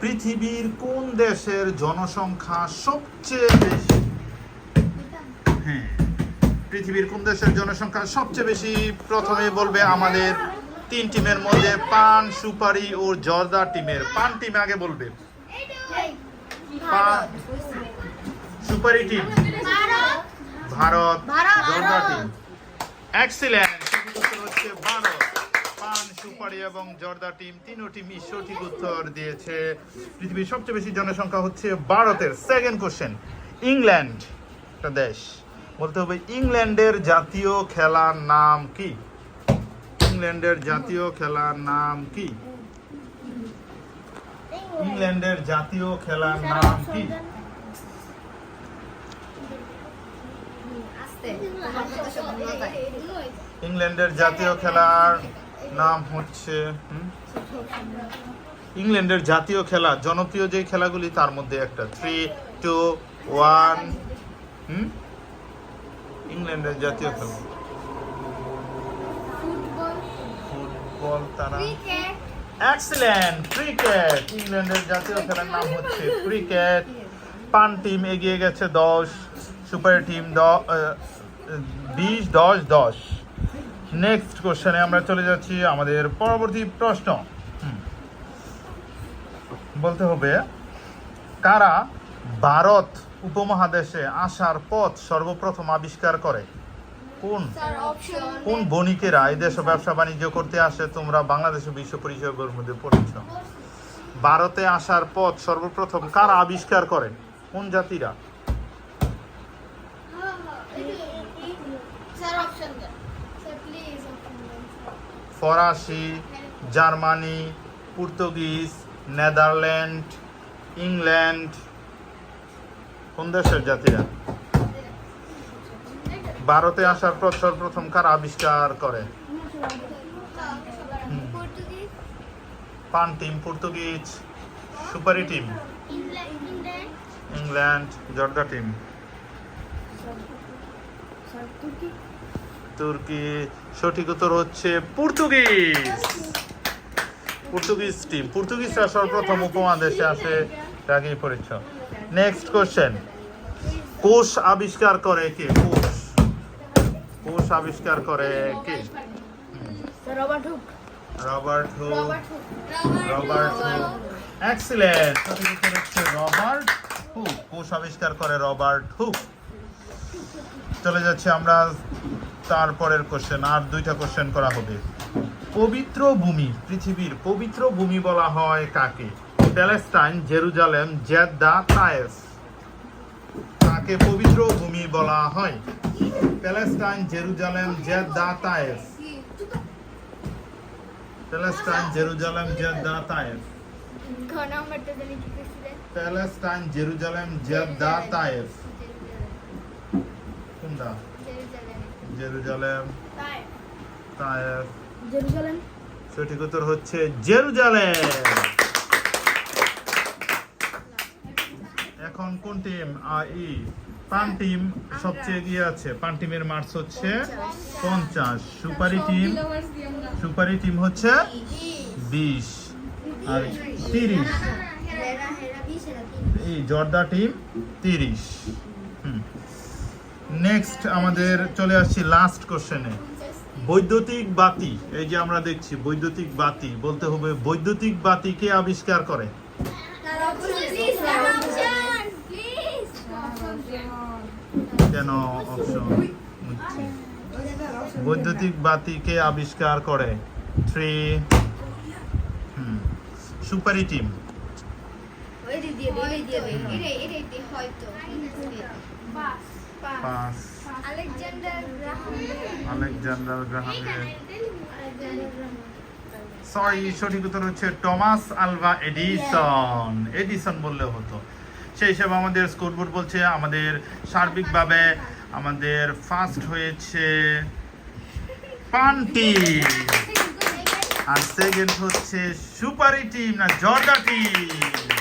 পৃথিবীর কোন দেশের জনসংখ্যা সবচেয়ে বেশি? হ্যাঁ, পৃথিবীর কোন দেশের জনসংখ্যা সবচেয়ে বেশি? প্রথমে বলবে আমাদের 3 টিমের মধ্যে পান, সুপারি ও জর্দা টিমের। পান টিম আগে বলবে। পান, সুপারি টিম ভারত, জর্দা টিম। এক্সিলেন্ট, উত্তর হচ্ছে ভারত। পান, সুপারি এবং জর্দা টিম তিনটি টিমই সঠিক উত্তর দিয়েছে। পৃথিবীর সবচেয়ে বেশি জনসংখ্যা হচ্ছে ভারতের। সেকেন্ড কোশ্চেন, ইংল্যান্ড একটা দেশ, বলতে হবে ইংল্যান্ডের জাতীয় খেলার নাম কি? ইংল্যান্ডের জাতীয় খেলার নাম কি? ইংল্যান্ডের জাতীয় খেলার নাম কি? ইংল্যান্ডের জাতীয় খেলার নাম হচ্ছে ইংল্যান্ডের জাতীয় খেলা, জনপ্রিয় যে খেলাগুলি তার মধ্যে একটা। 3, 2, 1। ইংল্যান্ডের জাতীয় খেলা ফুটবল। তারা এক্সিলেন্ট, ক্রিকেট। ইংল্যান্ডের জাতীয় খেলার নাম হচ্ছে ক্রিকেট। পান টিম এগিয়ে গেছে 10, সুপার টিম 20, 10, 10। নেক্সট কোশ্চেনে আমরা চলে যাচ্ছি। আমাদের পরবর্তী প্রশ্ন বলতে হবে কারা ভারত উপমহাদেশে আসার পথ সর্বপ্রথম আবিষ্কার করে? কোন বণিকেরা এই দেশে ব্যবসা বাণিজ্য করতে আসে? তোমরা বাংলাদেশ বিশ্ব পরিচয়ের মধ্যে পড়েছ। ভারতে আসার পথ সর্বপ্রথম কারা আবিষ্কার করে? কোন জাতিরা? ফরাসি, জার্মানি, পর্তুগিজ, নেদারল্যান্ড, ইংল্যান্ড। কোন দেশের জাতিরা? ভারতে আসার পর সর্বপ্রথম কারা আবিষ্কার করে? পান টিম পর্তুগিজ, সুপারি টিম ইংল্যান্ড, জর্দা টিম তুর্কি। সঠিক উত্তর হচ্ছে পর্তুগিজ। পর্তুগিজ টিম, পর্তুগিজরা সর্বপ্রথম উপমহাদেশে আসে, আগেই পড়েছ। নেক্সট কোশ্চেন, কোষ আবিষ্কার করে কে? কোষ আবিষ্কার করে কে? Robert Hooke. এক্সিলেন্ট, সঠিক উত্তর হচ্ছে রবার্ট হুক। কোষ আবিষ্কার করে রবার্ট হুক। চলে যাচ্ছে আমরা তারপরের কোশ্চেন। আর 2টা কোশ্চেন করা হবে। পবিত্র ভূমি, পৃথিবীর পবিত্র ভূমি বলা হয় কাকে? Palestine, Jerusalem, Jeddah, Taif. কাকে পবিত্র ভূমি বলা হয়? Palestine, Jerusalem, Jeddah, Taif. Palestine, Jerusalem, Jeddah, Taif. Palestine, Jerusalem, Jeddah, Taif. কোনটা? জেরুজালেম, তায়েফ। জেরুজালেম। সঠিক উত্তর হচ্ছে জেরুজালেম। এখন কোন টিম? পান টিম সবচেয়ে এগিয়ে আছে। পান টিমের মার্কস হচ্ছে 50। সুপারি টিম হচ্ছে 20 আর 30। এই জর্দা টিম 30। নেক্সট আমাদের চলে আসছি লাস্ট কোশ্চেনে। বৈদ্যুতিক বাতি, এই যে আমরা দেখছি বৈদ্যুতিক বাতি, বলতে হবে বৈদ্যুতিক বাতি কে আবিষ্কার করে? কেন অপশন? বৈদ্যুতিক বাতি কে আবিষ্কার করে? 3, সুপারি team. Alexander Graham Bell. Sorry, সঠিক উত্তর হচ্ছে টমাস আলভা এডিসন। এডিসন বললে হতো। সেই হিসাবে আমাদের স্কোরবোর্ড বলছে আমাদের সার্বিকভাবে আমাদের ফার্স্ট হয়েছে পান টিম, আর সেকেন্ড হচ্ছে সুপারি টিম না জর্দা টিম।